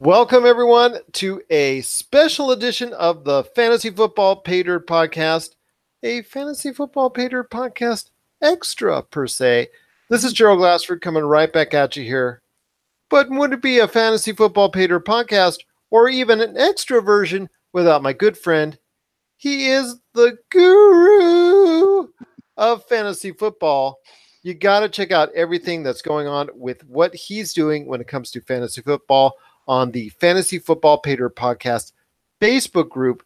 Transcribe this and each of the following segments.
Welcome, everyone, to a special edition of the Fantasy Football Paydirt Podcast, a Fantasy Football Paydirt Podcast extra, per se. This is Gerald Glassford coming right back at you here. But would it be a Fantasy Football Paydirt Podcast or even an extra version without my good friend? He is the guru of fantasy football. You got to check out everything that's going on with what he's doing when it comes to fantasy football on the Fantasy Football Paydirt Podcast Facebook group.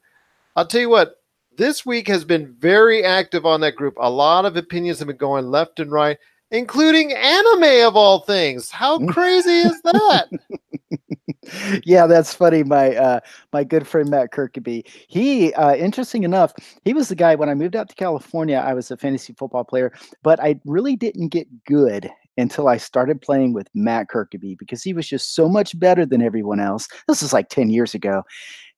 I'll tell you what, this week has been very active on that group. A lot of opinions have been going left and right, including anime of all things. How crazy is that? Yeah, that's funny. My good friend Matt Kirkby, he interesting enough, he was the guy when I moved out to California. I was a fantasy football player, but I really didn't get good until I started playing with Matt Kirkby because he was just so much better than everyone else. This was like 10 years ago.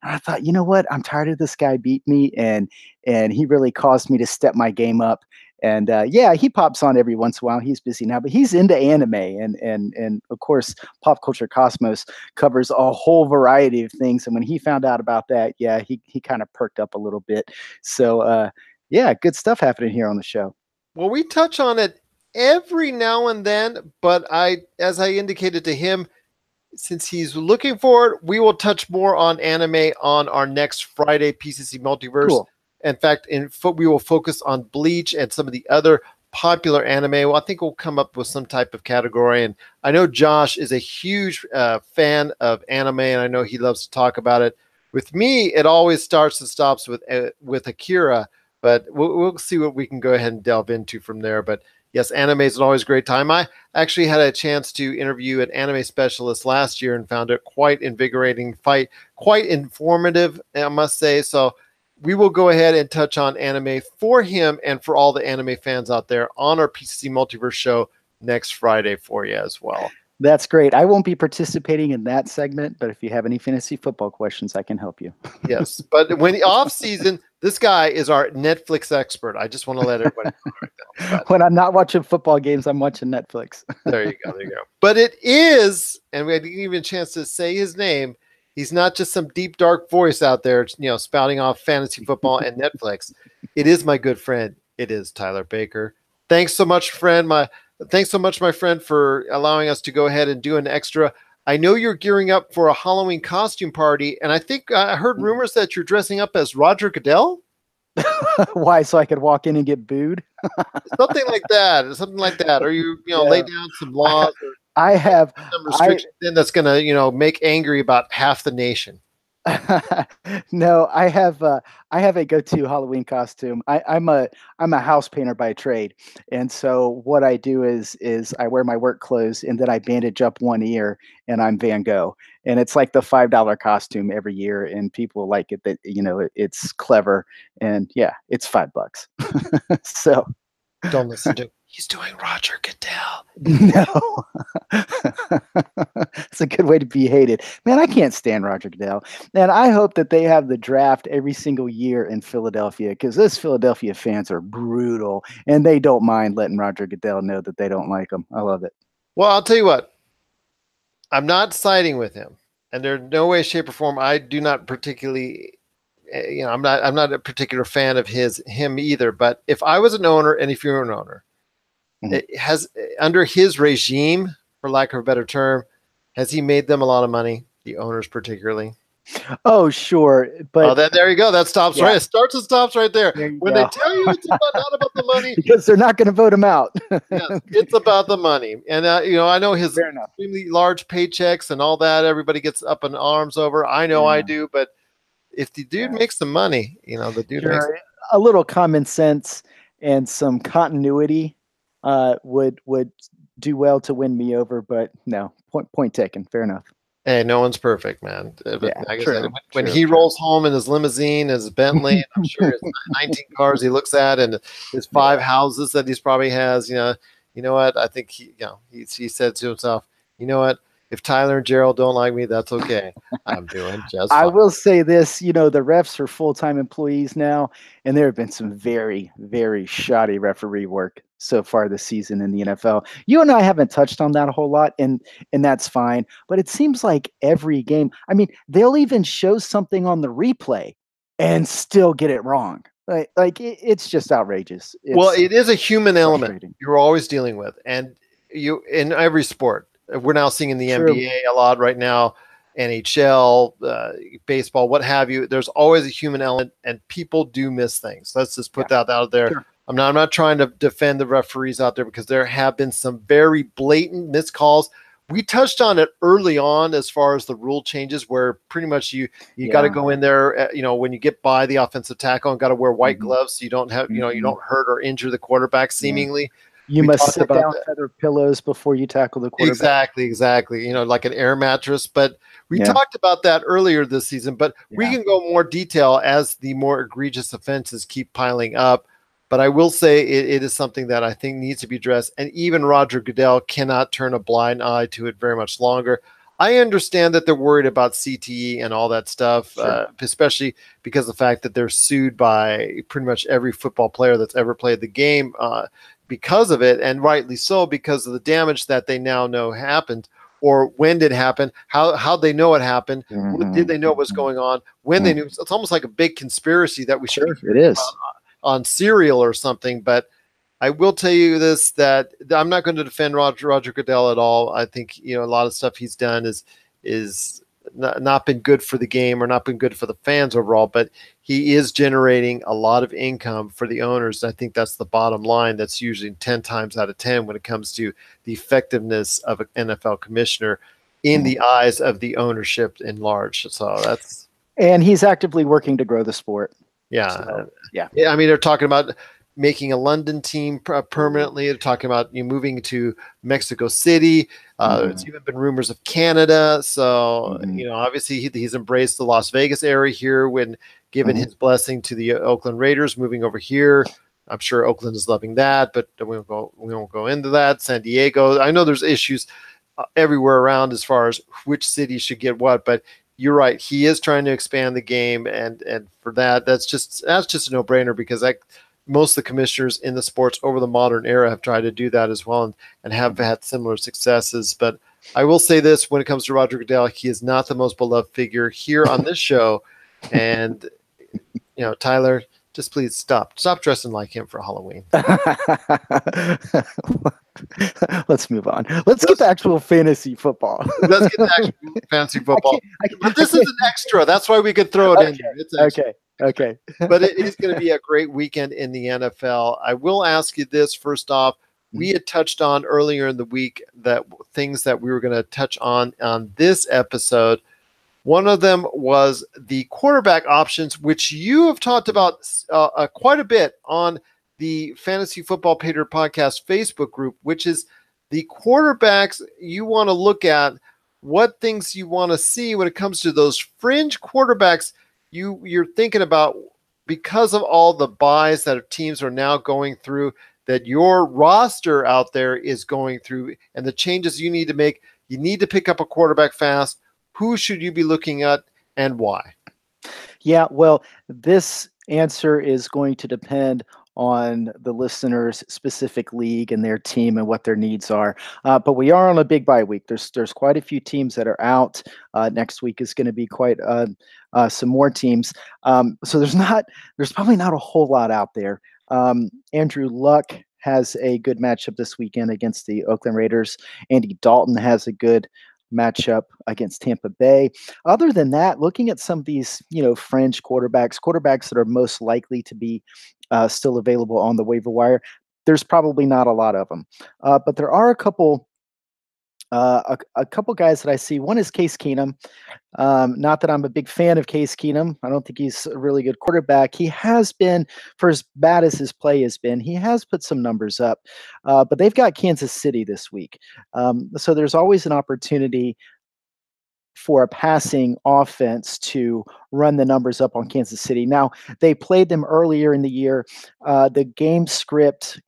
And I thought, you know what? I'm tired of this guy beat me, and he really caused me to step my game up. And yeah, he pops on every once in a while. He's busy now, but he's into anime, and of course, Pop Culture Cosmos covers a whole variety of things. And when he found out about that, yeah, he kind of perked up a little bit. So yeah, good stuff happening here on the show. Well, we touch on it every now and then, but as I indicated to him, since he's looking for it, we will touch more on anime on our next Friday PCC Multiverse. Cool. In fact, we will focus on Bleach and some of the other popular anime. Well, I think we'll come up with some type of category. And I know Josh is a huge fan of anime, and I know he loves to talk about it. With me, it always starts and stops with Akira, but we'll see what we can go ahead and delve into from there. But yes, anime is always a great time. I actually had a chance to interview an anime specialist last year and found it quite invigorating, quite informative, I must say. So we will go ahead and touch on anime for him and for all the anime fans out there on our PCC Multiverse show next Friday for you as well. That's great. I won't be participating in that segment, but if you have any fantasy football questions, I can help you. Yes, but when off season, this guy is our Netflix expert. I just want to let everybody know right now. When I'm not watching football games, I'm watching Netflix. There you go. But it is, and we didn't even a chance to say his name. He's not just some deep, dark voice out there, spouting off fantasy football and Netflix. It is my good friend. It is Tyler Baker. Thanks so much, friend. Thanks so much, my friend, for allowing us to go ahead and do an extra. I know you're gearing up for a Halloween costume party, and I think I heard rumors that you're dressing up as Roger Goodell. Why? So I could walk in and get booed? Something like that. Or you lay down some laws. I have some restrictions that's going to, make angry about half the nation. No, I have a go-to Halloween costume. I'm a house painter by trade, and so what I do is I wear my work clothes and then I bandage up one ear and I'm Van Gogh, and it's like the $5 costume every year, and people like it that it's clever, and yeah, it's $5. So don't listen to. He's doing Roger Goodell. No. It's a good way to be hated. Man, I can't stand Roger Goodell. And I hope that they have the draft every single year in Philadelphia, because those Philadelphia fans are brutal, and they don't mind letting Roger Goodell know that they don't like him. I love it. Well, I'll tell you what. I'm not siding with him. And there's no way, shape, or form. I do not particularly... I'm not a particular fan of him either. But if I was an owner, and if you're an owner, it has under his regime, for lack of a better term, has he made them a lot of money? The owners, particularly. Oh, sure, but there you go. That stops right. It starts and stops right there. When they tell you it's not about the money, because they're not going to vote him out. Yes, it's about the money, and I know his extremely large paychecks and all that. Everybody gets up in arms over. I know I do, but if the dude makes the money, the dude makes a little common sense and some continuity. Would do well to win me over, but no, point taken. Fair enough. Hey, no one's perfect, man. When he rolls home in his limousine, his Bentley, I'm sure his 19 cars he looks at, and his 5 houses that he's probably has, you know what? I think he said to himself, you know what? If Tyler and Gerald don't like me, that's okay. I'm doing just fine. I will say this, the refs are full-time employees now, and there have been some very, very shoddy referee work. so far this season in the NFL. You and I haven't touched on that a whole lot, and that's fine. But it seems like every game, I mean, they'll even show something on the replay and still get it wrong. It's just outrageous. Well, It's it is a human element frustrating. you're always dealing with, and you in every sport. We're now seeing in the True. NBA a lot right now, NHL, baseball, what have you. There's always a human element, and people do miss things. Let's just put that out there. Sure. I'm not trying to defend the referees out there because there have been some very blatant missed calls. We touched on it early on as far as the rule changes, where pretty much you got to go in there, when you get by the offensive tackle, and got to wear white gloves so you don't have, you don't hurt or injure the quarterback seemingly. You must sit down with other pillows before you tackle the quarterback. Exactly. Like an air mattress. But we talked about that earlier this season, but we can go more detail as the more egregious offenses keep piling up. But I will say it is something that I think needs to be addressed. And even Roger Goodell cannot turn a blind eye to it very much longer. I understand that they're worried about CTE and all that stuff, especially because of the fact that they're sued by pretty much every football player that's ever played the game because of it, and rightly so, because of the damage that they now know happened. Or when did it happen? How they know it happened? Did they know what was going on? When they knew? It's almost like a big conspiracy that we should be it is. On Serial or something. But I will tell you this, that I'm not going to defend Roger Goodell at all. I think a lot of stuff he's done is not been good for the game or not been good for the fans overall, but he is generating a lot of income for the owners. I think that's the bottom line. That's usually 10 times out of 10 when it comes to the effectiveness of an NFL commissioner in the eyes of the ownership in large. So and he's actively working to grow the sport. Yeah. So, I mean, they're talking about making a London team permanently. They're talking about moving to Mexico City. There's even been rumors of Canada. So, obviously he's embraced the Las Vegas area here when given his blessing to the Oakland Raiders moving over here. I'm sure Oakland is loving that, but we won't go into that. San Diego. I know there's issues everywhere around as far as which city should get what, but you're right. He is trying to expand the game, and for that's just a no-brainer, because most of the commissioners in the sports over the modern era have tried to do that as well, and have had similar successes. But I will say this, when it comes to Roger Goodell, he is not the most beloved figure here on this show. And, Tyler, just please stop dressing like him for Halloween. Let's move on. Let's get to actual fantasy football. Let's get to actual fantasy football. But this is an extra. That's why we could throw it in there. It's okay. But it is going to be a great weekend in the NFL. I will ask you this first off. We had touched on earlier in the week that things that we were going to touch on this episode. One of them was the quarterback options, which you have talked about quite a bit on the Fantasy Football Pater Podcast Facebook group, which is the quarterbacks you want to look at, what things you want to see when it comes to those fringe quarterbacks you're thinking about, because of all the buys that teams are now going through, that your roster out there is going through, and the changes you need to make. You need to pick up a quarterback fast. Who should you be looking at, and why? Yeah, well, this answer is going to depend on the listener's specific league and their team and what their needs are. But we are on a big bye week. There's quite a few teams that are out. Next week is going to be quite some more teams. So there's probably not a whole lot out there. Andrew Luck has a good matchup this weekend against the Oakland Raiders. Andy Dalton has a good matchup against Tampa Bay. Other than that, looking at some of these, fringe quarterbacks that are most likely to be still available on the waiver wire, there's probably not a lot of them. But there are a couple guys that I see. One is Case Keenum. Not that I'm a big fan of Case Keenum. I don't think he's a really good quarterback. He has been, for as bad as his play has been, he has put some numbers up. But they've got Kansas City this week. So there's always an opportunity for a passing offense to run the numbers up on Kansas City. Now, they played them earlier in the year. The game script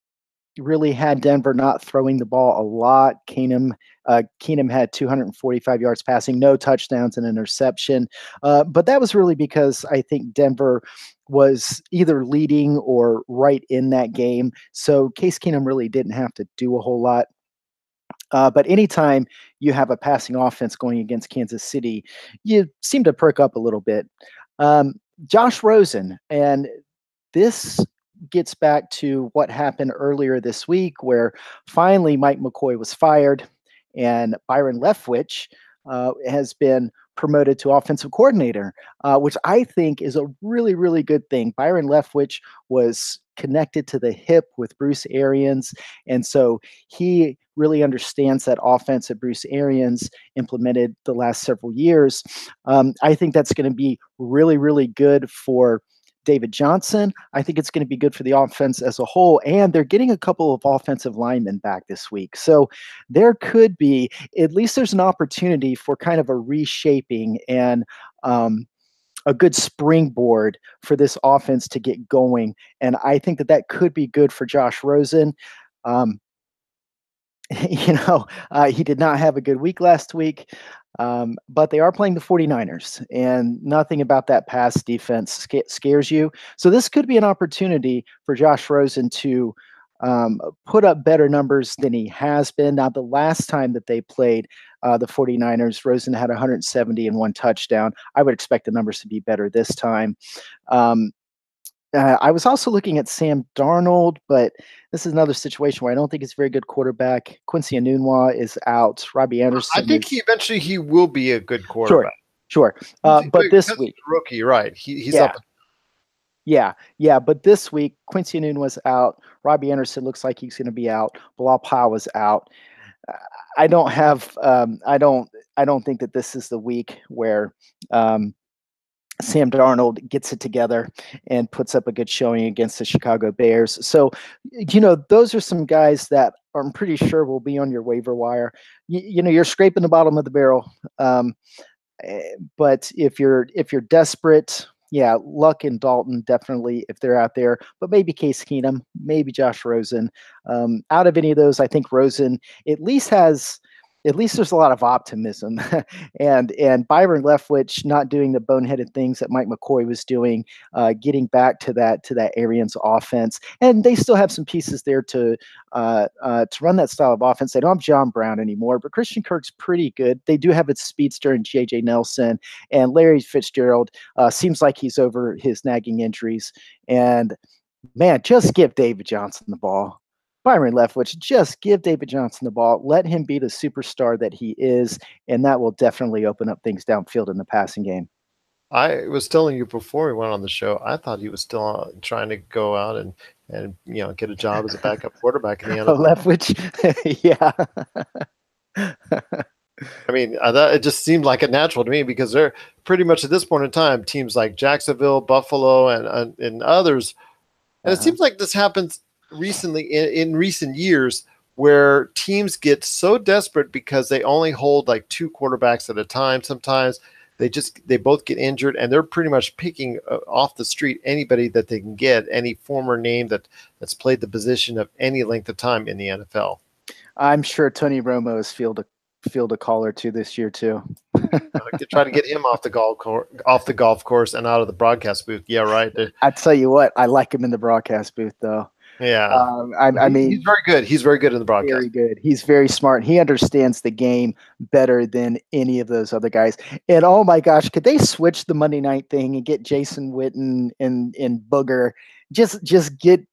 really had Denver not throwing the ball a lot. Keenum had 245 yards passing, no touchdowns, and interception. But that was really because I think Denver was either leading or right in that game. So Case Keenum really didn't have to do a whole lot. But anytime you have a passing offense going against Kansas City, you seem to perk up a little bit. Um, Josh Rosen, and this gets back to what happened earlier this week, where finally Mike McCoy was fired and Byron Leftwich has been promoted to offensive coordinator, which I think is a really, really good thing. Byron Leftwich was connected to the hip with Bruce Arians, and so he really understands that offense that Bruce Arians implemented the last several years. I think that's going to be really, really good for David Johnson. I think it's going to be good for the offense as a whole. And they're getting a couple of offensive linemen back this week. So there could be, at least there's an opportunity for kind of a reshaping and a good springboard for this offense to get going. And I think that that could be good for Josh Rosen. Um, he did not have a good week last week, but they are playing the 49ers, and nothing about that pass defense scares you. So this could be an opportunity for Josh Rosen to put up better numbers than he has been. Now, the last time that they played the 49ers, Rosen had 170 and 1 touchdown. I would expect the numbers to be better this time. I was also looking at Sam Darnold, but this is another situation where I don't think he's a very good quarterback. Quincy Enunwa is out. Robbie Anderson. I think eventually he will be a good quarterback. Sure. But this week, rookie, right? He's yeah. up. Yeah. But this week, Quincy Enunwa's out. Robbie Anderson looks like he's going to be out. Bilal Powell was out. I don't think that this is the week where Sam Darnold gets it together and puts up a good showing against the Chicago Bears. So, those are some guys that I'm pretty sure will be on your waiver wire. You're scraping the bottom of the barrel. But if you're desperate, yeah, Luck and Dalton definitely if they're out there, but maybe Case Keenum, maybe Josh Rosen. Out of any of those, I think Rosen at least there's a lot of optimism, and Byron Leftwich not doing the boneheaded things that Mike McCoy was doing, getting back to that Arians offense, and they still have some pieces there to run that style of offense. They don't have John Brown anymore, but Christian Kirk's pretty good. They do have its speedster in J.J. Nelson, and Larry Fitzgerald seems like he's over his nagging injuries. And man, just give David Johnson the ball. Byron Leftwich, just give David Johnson the ball. Let him be the superstar that he is, and that will definitely open up things downfield in the passing game. I was telling you before we went on the show, I thought he was still trying to go out and get a job as a backup quarterback in the NFL. Leftwich, yeah. I mean, it just seemed like a natural to me because they're pretty much at this point in time, teams like Jacksonville, Buffalo, and others. And it seems like this happens recently in recent years where teams get so desperate because they only hold like 2 quarterbacks at a time. Sometimes they both get injured and they're pretty much picking off the street anybody that they can get, any former name that's played the position of any length of time in the NFL. I'm sure Tony Romo has field a call or two this year too. Try to get him off the golf course and out of the broadcast booth. Yeah, right. I tell you what, I like him in the broadcast booth though. Yeah, I mean, he's very good. He's very good in the broadcast. Very good. He's very smart. He understands the game better than any of those other guys. And oh my gosh, could they switch the Monday night thing and get Jason Witten and Booger? Just get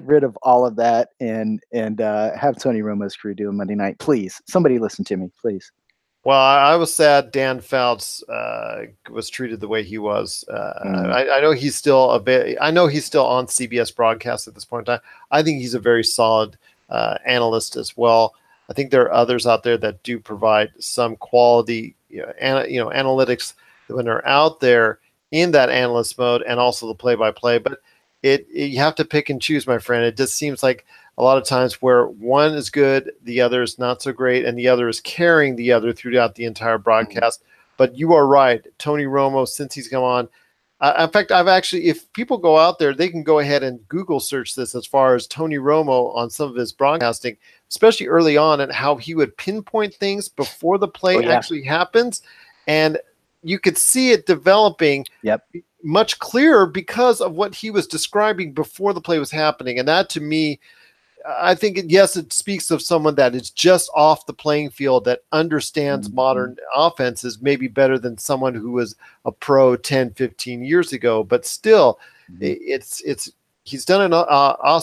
rid of all of that and have Tony Romo's crew do a Monday night, please. Somebody listen to me, please. Well, I was sad Dan Phelps was treated the way he was. I know he's still on CBS broadcast at this point in time. I think he's a very solid analyst as well. I think there are others out there that do provide some quality, analytics when they're out there in that analyst mode and also the play-by-play. But you have to pick and choose, my friend. It just seems like a lot of times where one is good, the other is not so great, and the other is carrying the other throughout the entire broadcast. But you are right. Tony Romo, since he's come on, in fact, if people go out there, they can go ahead and Google search this as far as Tony Romo on some of his broadcasting, especially early on, and how he would pinpoint things before the play actually happens. And you could see it developing. Yep. much clearer because of what he was describing before the play was happening. And that, to me, I think, yes, it speaks of someone that is just off the playing field, that understands modern offenses maybe better than someone who was a pro 10, 15 years ago. But still, he's done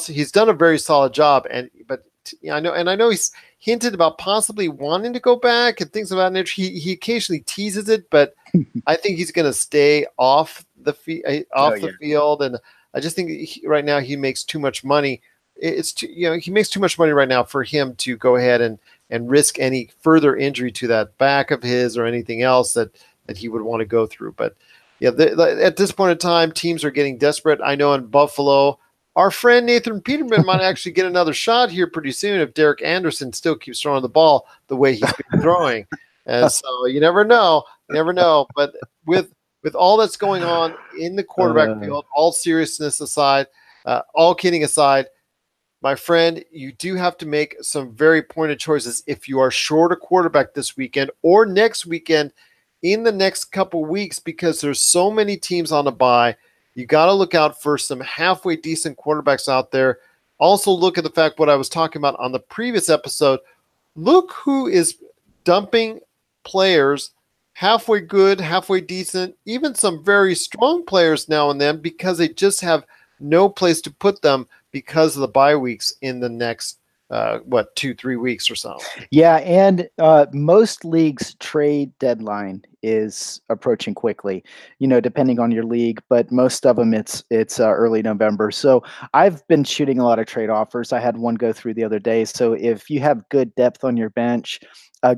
he's done a very solid job. I know he's hinted about possibly wanting to go back and things of that nature. He occasionally teases it, but I think he's going to stay off the field. And I just think right now he makes too much money. He makes too much money right now for him to go ahead and risk any further injury to that back of his or anything else that he would want to go through. But yeah, at this point in time, teams are getting desperate. I know in Buffalo, our friend Nathan Peterman might actually get another shot here pretty soon if Derek Anderson still keeps throwing the ball the way he's been throwing. And so you never know. But with all that's going on in the quarterback field, all seriousness aside, all kidding aside, my friend, you do have to make some very pointed choices if you are short a quarterback this weekend or next weekend in the next couple weeks, because there's so many teams on a bye. You got to look out for some halfway decent quarterbacks out there. Also look at the fact what I was talking about on the previous episode. Look who is dumping players halfway good, halfway decent, even some very strong players now and then, because they just have no place to put them because of the bye weeks in the next 2-3 weeks or so. Yeah, and most leagues' trade deadline is approaching quickly, depending on your league, but most of them it's early November. So I've been shooting a lot of trade offers. I had one go through the other day. So if you have good depth on your bench,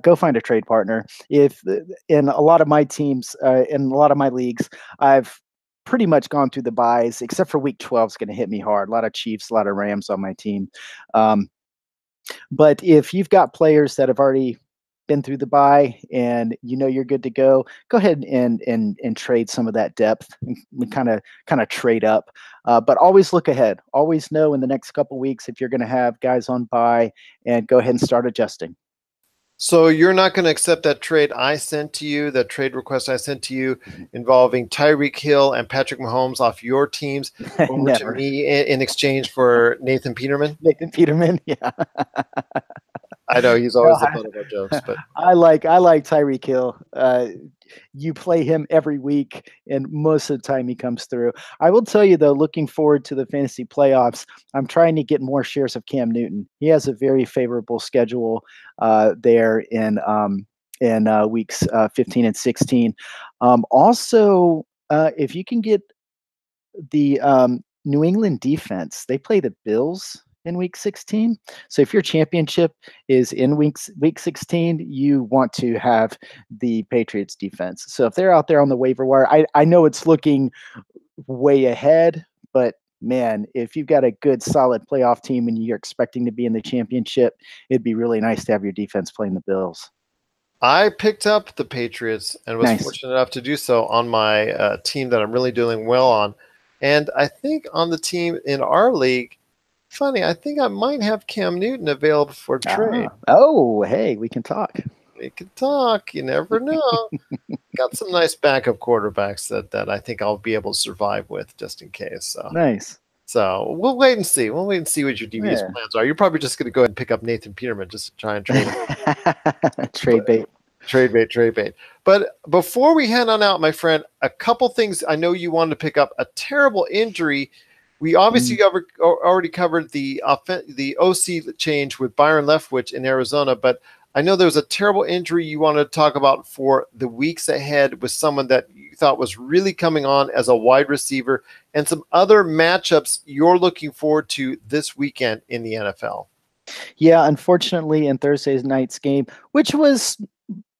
go find a trade partner. If in a lot of my teams, in a lot of my leagues, I've pretty much gone through the buys, except for week 12 is going to hit me hard. A lot of Chiefs, a lot of Rams on my team. But if you've got players that have already been through the buy and you're good to go, go ahead and trade some of that depth and kind of trade up. But always look ahead. Always know in the next couple weeks if you're going to have guys on buy, and go ahead and start adjusting. So you're not going to accept that trade I sent to you, that trade request I sent to you involving Tyreek Hill and Patrick Mahomes off your teams over to me in exchange for Nathan Peterman? Nathan Peterman, yeah. I know he's always the butt of our jokes, but I like Tyreek Hill. You play him every week, and most of the time he comes through. I will tell you though, looking forward to the fantasy playoffs, I'm trying to get more shares of Cam Newton. He has a very favorable schedule there in weeks 15 and 16. Also, if you can get the New England defense, they play the Bills in week 16. So if your championship is in week 16, you want to have the Patriots defense. So if they're out there on the waiver wire, I know it's looking way ahead, but man, if you've got a good solid playoff team and you're expecting to be in the championship, it'd be really nice to have your defense playing the Bills. I picked up the Patriots and was fortunate enough to do so on my team that I'm really doing well on. And I think on the team in our league, funny, I think I might have Cam Newton available for trade. Oh, hey, we can talk. We can talk. You never know. Got some nice backup quarterbacks that I think I'll be able to survive with just in case. So. Nice. So we'll wait and see. We'll wait and see what your devious plans are. You're probably just going to go ahead and pick up Nathan Peterman just to try and trade him. Trade bait. But before we head on out, my friend, a couple things I know you wanted to pick up. A terrible injury. We obviously already covered the OC change with Byron Leftwich in Arizona, but I know there was a terrible injury you wanted to talk about for the weeks ahead with someone that you thought was really coming on as a wide receiver, and some other matchups you're looking forward to this weekend in the NFL. Yeah, unfortunately, in Thursday night's game, which was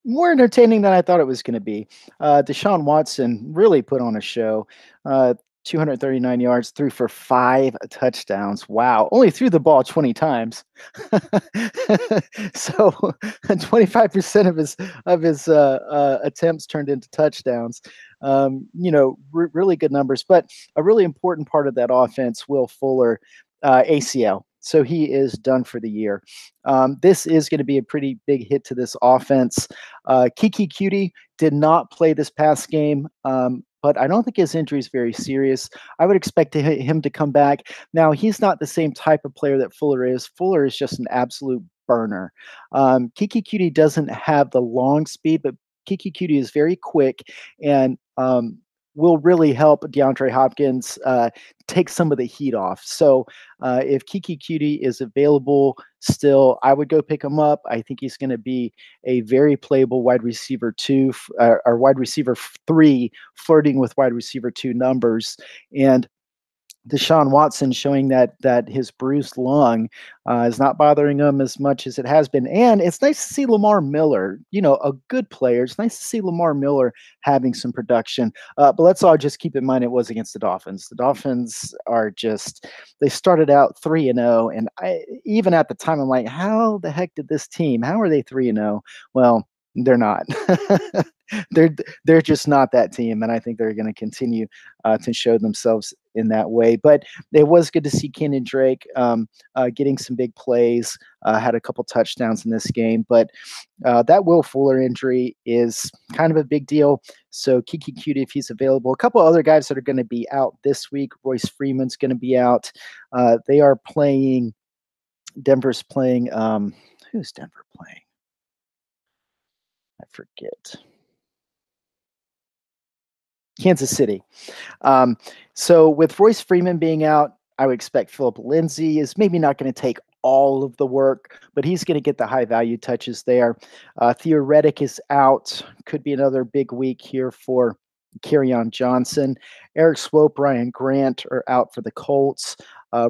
more entertaining than I thought it was going to be, Deshaun Watson really put on a show. 239 yards, threw for 5 touchdowns. Wow. Only threw the ball 20 times. So 25% of his attempts turned into touchdowns. Really good numbers, but a really important part of that offense, Will Fuller, ACL. So he is done for the year. This is going to be a pretty big hit to this offense. Kiki Cutie did not play this past game, but I don't think his injury is very serious. I would expect him to come back. Now, he's not the same type of player that Fuller is. Fuller is just an absolute burner. Kiki Cutie doesn't have the long speed, but Kiki Cutie is very quick and will really help DeAndre Hopkins take some of the heat off. So if Kiki Cutie is available still, I would go pick him up. I think he's going to be a very playable wide receiver 2 or wide receiver 3, flirting with wide receiver 2 numbers. And Deshaun Watson showing that his bruised lung is not bothering him as much as it has been. And it's nice to see Lamar Miller, a good player. It's nice to see Lamar Miller having some production. But let's all just keep in mind it was against the Dolphins. The Dolphins they started out 3-0. And even at the time, I'm like, how the heck did this team, how are they 3-0? Well, they're not. they're just not that team, and I think they're going to continue to show themselves in that way. But it was good to see Kenyon Drake getting some big plays. Had a couple touchdowns in this game, but that Will Fuller injury is kind of a big deal. So Kiki Cutie, if he's available, a couple other guys that are going to be out this week. Royce Freeman's going to be out. They are playing. Denver's playing. Who's Denver playing? I forget. Kansas City. So with Royce Freeman being out, I would expect Philip Lindsay is maybe not going to take all of the work, but he's going to get the high value touches there. Theo Reddick is out. Could be another big week here for Kerryon Johnson. Eric Swope, Ryan Grant are out for the Colts.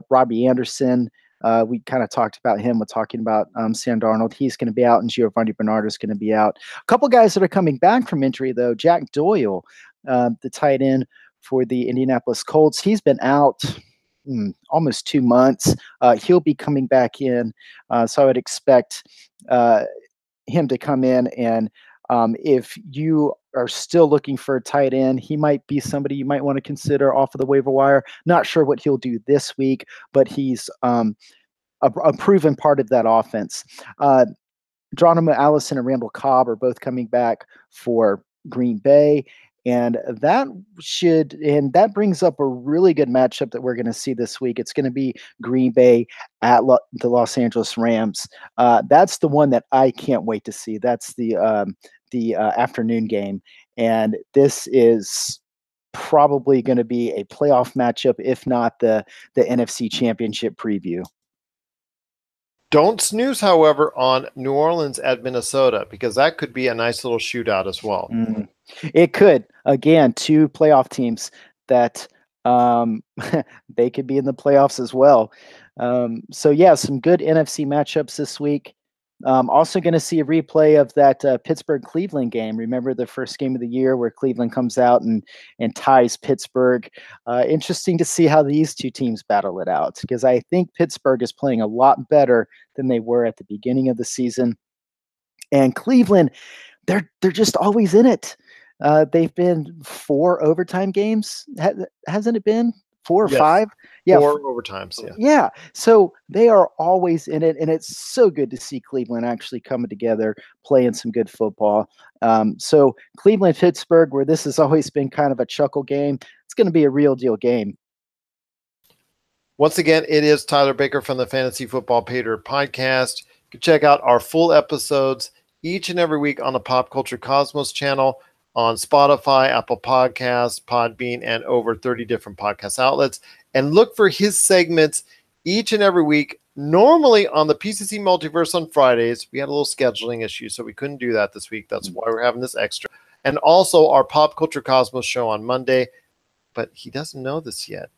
Robbie Anderson, we kind of talked about him. We're talking about Sam Darnold. He's going to be out, and Giovanni Bernard is going to be out. A couple guys that are coming back from injury, though. Jack Doyle, the tight end for the Indianapolis Colts. He's been out almost 2 months. He'll be coming back in. So I would expect him to come in. And if you are still looking for a tight end, he might be somebody you might want to consider off of the waiver wire. Not sure what he'll do this week, but he's a proven part of that offense. Geronimo Allison and Randall Cobb are both coming back for Green Bay. And that brings up a really good matchup that we're going to see this week. It's going to be Green Bay at the Los Angeles Rams. That's the one that I can't wait to see. That's the afternoon game. And this is probably going to be a playoff matchup, if not the NFC Championship preview. Don't snooze, however, on New Orleans at Minnesota, because that could be a nice little shootout as well. It could. Again, 2 playoff teams that they could be in the playoffs as well. So, yeah, some good NFC matchups this week. Also going to see a replay of that Pittsburgh-Cleveland game. Remember the first game of the year where Cleveland comes out and ties Pittsburgh. Interesting to see how these 2 teams battle it out, because I think Pittsburgh is playing a lot better than they were at the beginning of the season. And Cleveland, they're just always in it. They've been 4 overtime games. Hasn't it been 4 or 5? Yeah, 4 overtimes. Yeah. So they are always in it, and it's so good to see Cleveland actually coming together, playing some good football. So Cleveland, Pittsburgh, where this has always been kind of a chuckle game, it's going to be a real deal game. Once again, it is Tyler Baker from the Fantasy Football Pay Dirt Podcast. You can check out our full episodes each and every week on the Pop Culture Cosmos channel, on Spotify, Apple Podcasts, Podbean, and over 30 different podcast outlets. And look for his segments each and every week, normally on the PCC Multiverse on Fridays. We had a little scheduling issue, so we couldn't do that this week. That's why we're having this extra. And also our Pop Culture Cosmos show on Monday. But he doesn't know this yet.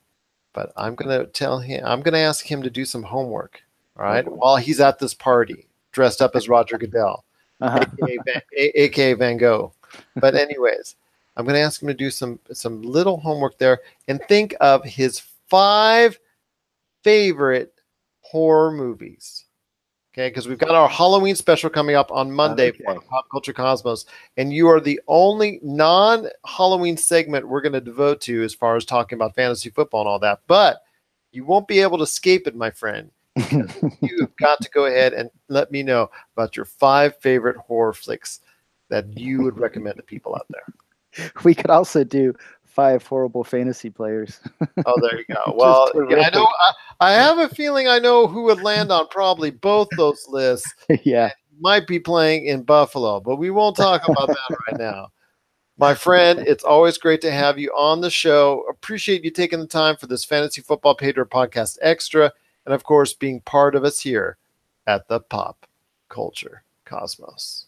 But I'm going to ask him to do some homework, all right, while he's at this party, dressed up as Roger Goodell, a.k.a. Van Gogh. But anyways, I'm going to ask him to do some little homework there and think of his 5 favorite horror movies. Okay, because we've got our Halloween special coming up on Monday for Pop Culture Cosmos, and you are the only non-Halloween segment we're going to devote to as far as talking about fantasy football and all that. But you won't be able to escape it, my friend. You've got to go ahead and let me know about your 5 favorite horror flicks that you would recommend to people out there. We could also do 5 horrible fantasy players. Oh, there you go. Just Well, yeah, I terrific. know. I have a feeling I know who would land on probably both those lists. Yeah. Might be playing in Buffalo, but we won't talk about that right now. My friend, it's always great to have you on the show. Appreciate you taking the time for this Fantasy Football Pay Dirt Podcast Extra, and of course, being part of us here at the Pop Culture Cosmos.